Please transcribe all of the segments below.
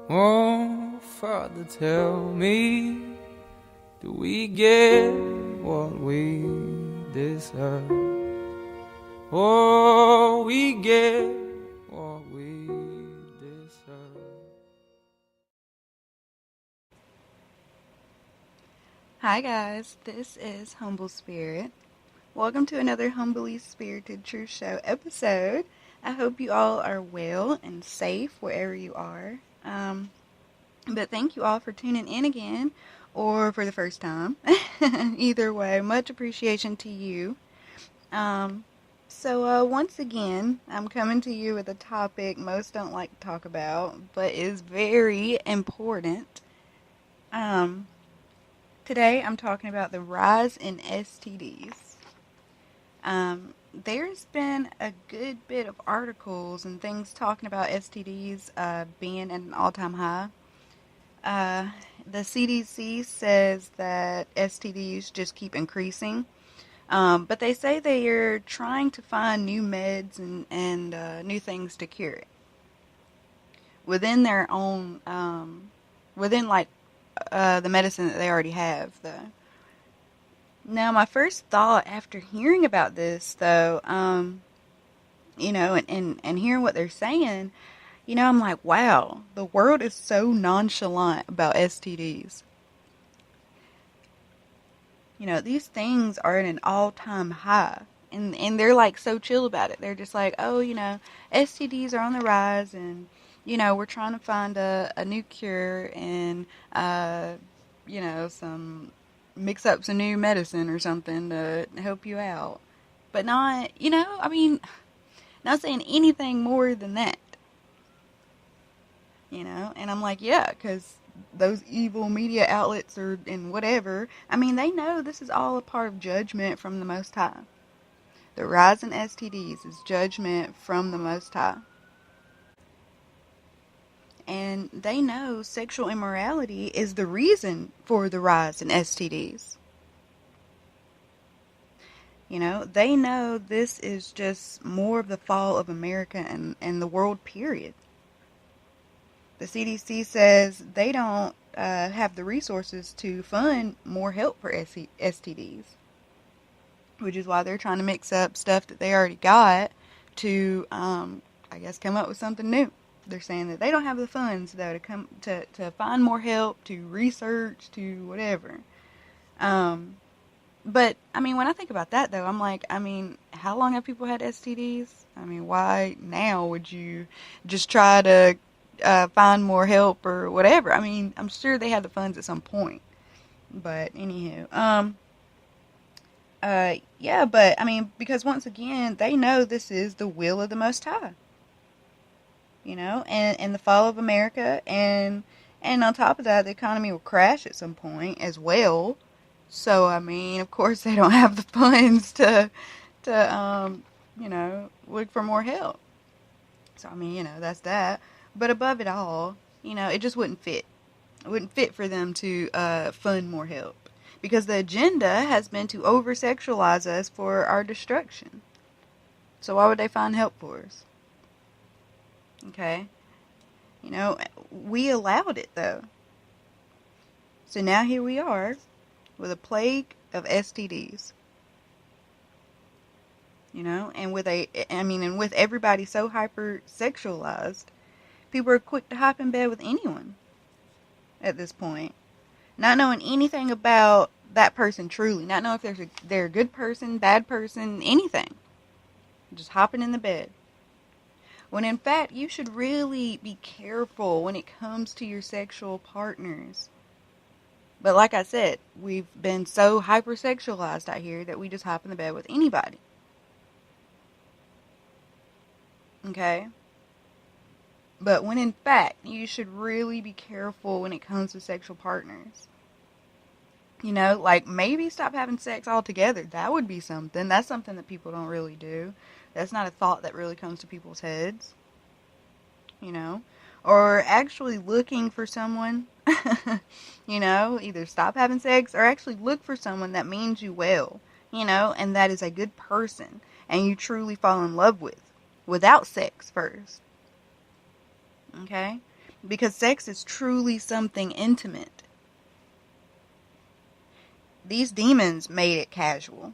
Oh, Father, tell me, do we get what we deserve? Oh, we get what we deserve. Hi guys, this is Humble Spirit. Welcome to another Humbly Spirited Truth Show episode. I hope you all are well and safe wherever you are. But thank you all for tuning in again or for the first time. Either way, much appreciation to you. Once again, I'm coming to you with a topic most don't like to talk about, but is very important. Um, Today I'm talking about the rise in STDs. There's been a good bit of articles and things talking about STDs being at an all-time high. The CDC says that STDs just keep increasing, but they say they are trying to find new meds and new things to cure it within their own, within like the medicine that they already have, though. Now, my first thought after hearing about this, though, and hearing what they're saying, I'm like, wow, the world is so nonchalant about STDs. These things are at an all-time high. And they're like so chill about it. They're just like, oh, STDs are on the rise and, we're trying to find a new cure and, some mix up some new medicine or something to help you out. But not, not saying anything more than that. And I'm like, yeah, because those evil media outlets or and whatever, they know this is all a part of judgment from the Most High. The rise in STDs is judgment from the Most High. And they know sexual immorality is the reason for the rise in STDs. They know this is just more of the fall of America and the world, period. The CDC says they don't have the resources to fund more help for STDs, which is why they're trying to mix up stuff that they already got to, I guess, come up with something new. They're saying that they don't have the funds, though, to find more help, to research, to whatever. But, when I think about that, though, I'm like, how long have people had STDs? Why now would you just try to find more help or whatever? I'm sure they had the funds at some point. But, anywho, yeah, but, because once again, they know this is the will of the Most High. And the fall of America, and on top of that, the economy will crash at some point as well. So, of course, they don't have the funds to look for more help. So, that's that. But above it all, it just wouldn't fit. It wouldn't fit for them to fund more help. Because the agenda has been to over-sexualize us for our destruction. So why would they find help for us? Okay? We allowed it, though. So now here we are with a plague of STDs. And with everybody so hyper-sexualized, people are quick to hop in bed with anyone at this point. Not knowing anything about that person truly. Not knowing if they're a good person, bad person, anything. Just hopping in the bed. When in fact, you should really be careful when it comes to your sexual partners. But like I said, we've been so hypersexualized out here that we just hop in the bed with anybody. Okay? But when in fact, you should really be careful when it comes to sexual partners. Like maybe stop having sex altogether. That would be something. That's something that people don't really do. That's not a thought that really comes to people's heads. Or actually looking for someone, either stop having sex or actually look for someone that means you well, and that is a good person and you truly fall in love with, without sex first. Okay? Because sex is truly something intimate. These demons made it casual.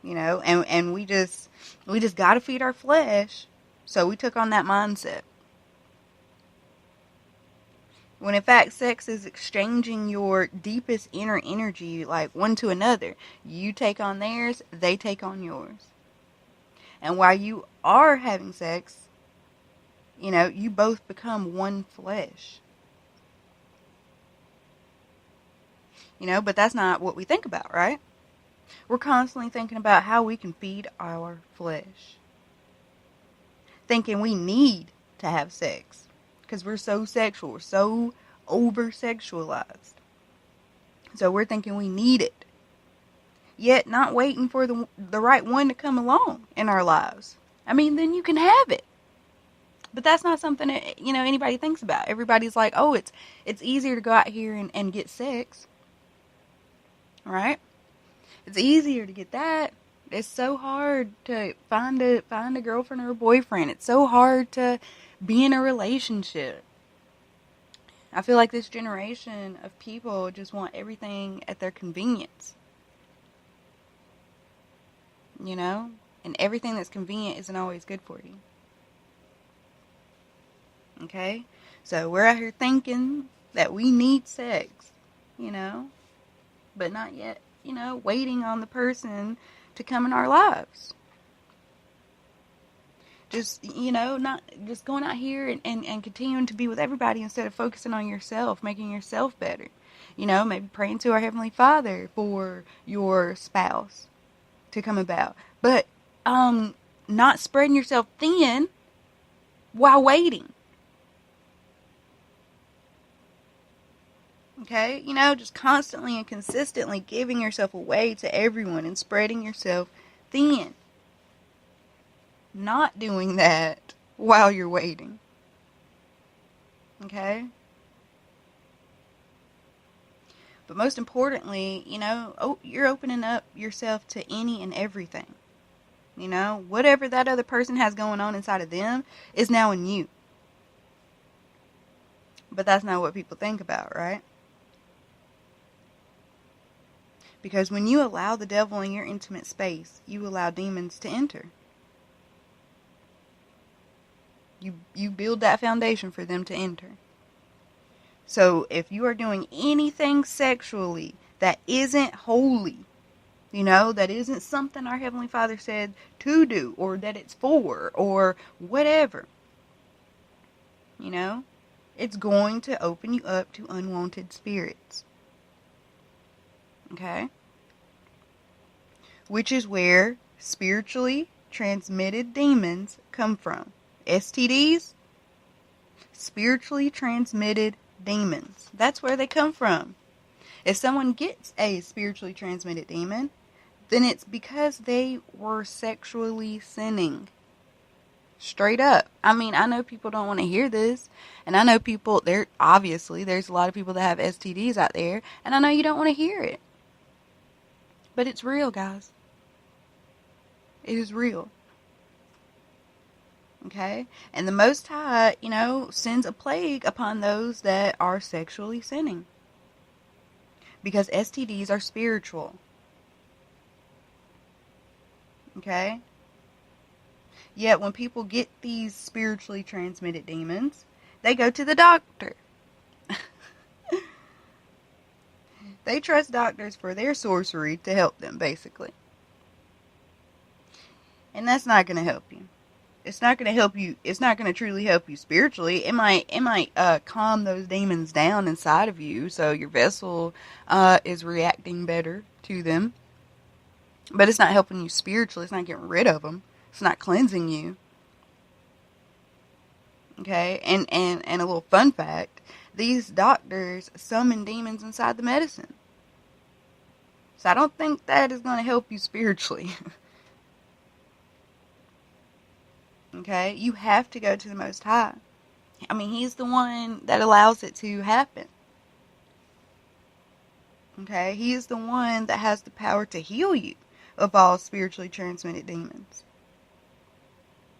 And we just got to feed our flesh. So we took on that mindset. When in fact, sex is exchanging your deepest inner energy, like one to another. You take on theirs, they take on yours. And while you are having sex, you both become one flesh. But that's not what we think about, right? We're constantly thinking about how we can feed our flesh. Thinking we need to have sex. Because we're so sexual. We're so over-sexualized. So we're thinking we need it. Yet not waiting for the right one to come along in our lives. I mean, then you can have it. But that's not something that, anybody thinks about. Everybody's like, oh, it's easier to go out here and get sex. Right? It's easier to get that. It's so hard to find a girlfriend or a boyfriend. It's so hard to be in a relationship. I feel like this generation of people just want everything at their convenience. And everything that's convenient isn't always good for you. Okay? So we're out here thinking that we need sex, but not yet, waiting on the person to come in our lives. Just, not just going out here and continuing to be with everybody instead of focusing on yourself, making yourself better. Maybe praying to our Heavenly Father for your spouse to come about. But not spreading yourself thin while waiting. Okay? Just constantly and consistently giving yourself away to everyone and spreading yourself thin. Not doing that while you're waiting. Okay? But most importantly, you're opening up yourself to any and everything. Whatever that other person has going on inside of them is now in you. But that's not what people think about, right? Because when you allow the devil in your intimate space, you allow demons to enter. You build that foundation for them to enter. So if you are doing anything sexually that isn't holy, that isn't something our Heavenly Father said to do, or that it's for, or whatever, it's going to open you up to unwanted spirits. Okay? Which is where spiritually transmitted demons come from. STDs, spiritually transmitted demons. That's where they come from. If someone gets a spiritually transmitted demon, then it's because they were sexually sinning. Straight up. I mean, I know people don't want to hear this, and I know people, there's a lot of people that have STDs out there, and I know you don't want to hear it. But it's real, guys. It is real. Okay? And the Most High, sends a plague upon those that are sexually sinning. Because STDs are spiritual. Okay? Yet when people get these spiritually transmitted demons, they go to the doctor. They trust doctors for their sorcery to help them, basically. And that's not going to help you. It's not going to help you. It's not going to truly help you spiritually. It might calm those demons down inside of you, so your vessel is reacting better to them. But it's not helping you spiritually. It's not getting rid of them. It's not cleansing you. Okay, and a little fun fact: these doctors summon demons inside the medicine. So I don't think that is going to help you spiritually. Okay, you have to go to the Most High. I mean, He's the one that allows it to happen. Okay, He is the one that has the power to heal you of all spiritually transmitted demons.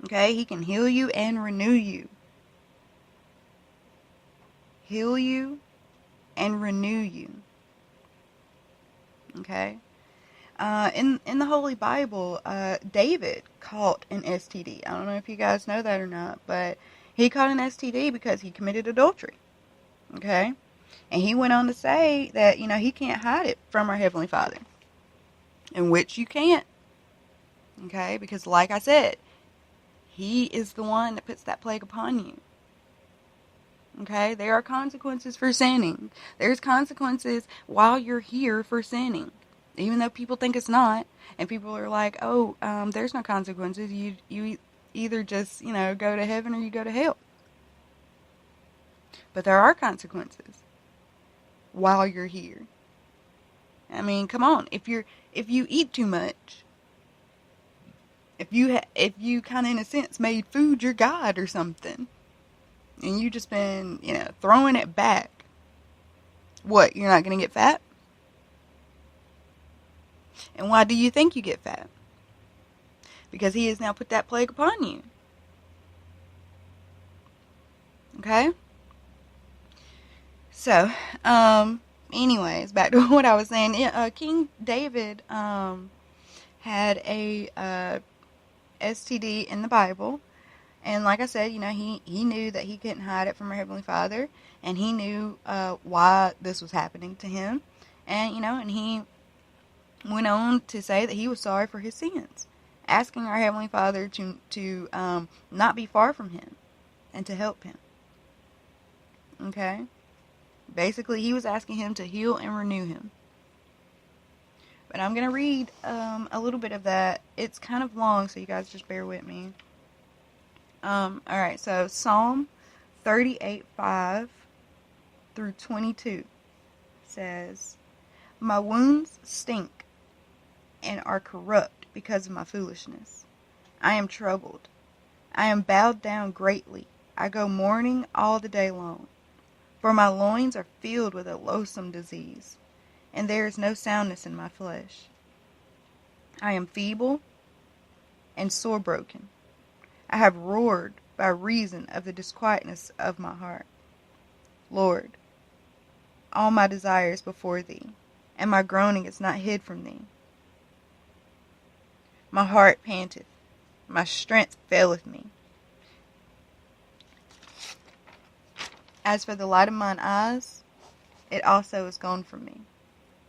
Okay, He can heal you and renew you. heal you, and renew you. Okay? In the Holy Bible, David caught an STD. I don't know if you guys know that or not, but he caught an STD because he committed adultery. Okay? And he went on to say that, he can't hide it from our Heavenly Father. In which you can't. Okay? Because like I said, he is the one that puts that plague upon you. Okay? There are consequences for sinning. There's consequences while you're here for sinning. Even though people think it's not. And people are like, oh, there's no consequences. You either just, go to heaven or you go to hell. But there are consequences while you're here. I mean, come on. If you eat too much, if you kind of in a sense made food your god or something, and you just been throwing it back, what, you're not gonna get fat? And why do you think you get fat? Because he has now put that plague upon you. Okay? So, anyways, back to what I was saying. King David had a STD in the Bible. And like I said, he knew that he couldn't hide it from our Heavenly Father. And he knew why this was happening to him. And, and he went on to say that he was sorry for his sins, asking our Heavenly Father to not be far from him and to help him. Okay? Basically, he was asking him to heal and renew him. But I'm going to read a little bit of that. It's kind of long, so you guys just bear with me. Alright, so Psalm 38:5 through 22 says, "My wounds stink and are corrupt because of my foolishness. I am troubled. I am bowed down greatly. I go mourning all the day long. For my loins are filled with a loathsome disease, and there is no soundness in my flesh. I am feeble and sore broken. I have roared by reason of the disquietness of my heart. Lord, all my desire is before thee, and my groaning is not hid from thee. My heart panteth, my strength faileth me. As for the light of mine eyes, it also is gone from me.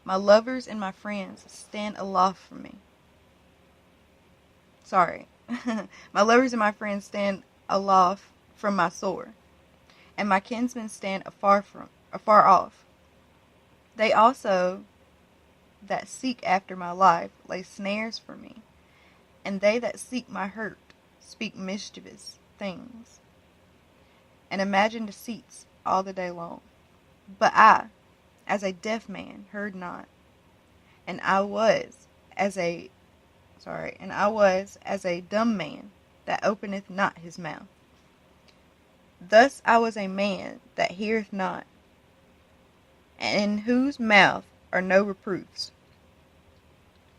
My lovers and my friends stand aloft from me." Sorry. "My lovers and my friends stand aloft from my sore, and my kinsmen stand afar off. They also that seek after my life lay snares for me, and they that seek my hurt speak mischievous things, and imagine deceits all the day long. But I, as a deaf man, heard not, and I was as a dumb man that openeth not his mouth. Thus I was a man that heareth not, and in whose mouth are no reproofs.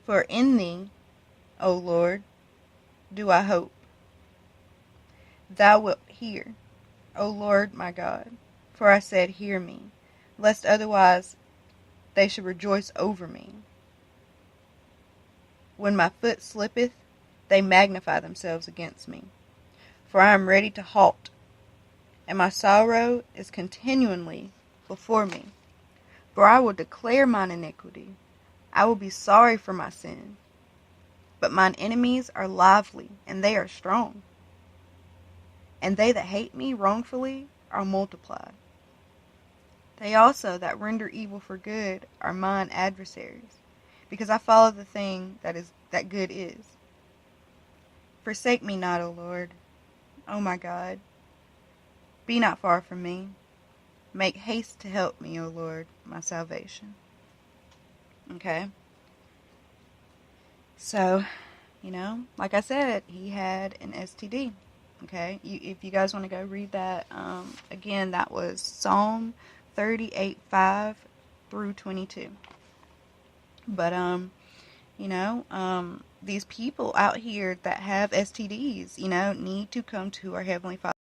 For in thee, O Lord, do I hope. Thou wilt hear, O Lord my God. For I said, hear me, lest otherwise they should rejoice over me. When my foot slippeth, they magnify themselves against me. For I am ready to halt, and my sorrow is continually before me. For I will declare mine iniquity. I will be sorry for my sin. But mine enemies are lively, and they are strong. And they that hate me wrongfully are multiplied. They also that render evil for good are mine adversaries, because I follow the thing that good is. Forsake me not, O Lord, O my God. Be not far from me. Make haste to help me, O Lord, my salvation." Okay? So, like I said, he had an STD. Okay? If you guys want to go read that, again, that was Psalm 38:5 through 22. But, these people out here that have STDs, need to come to our Heavenly Father.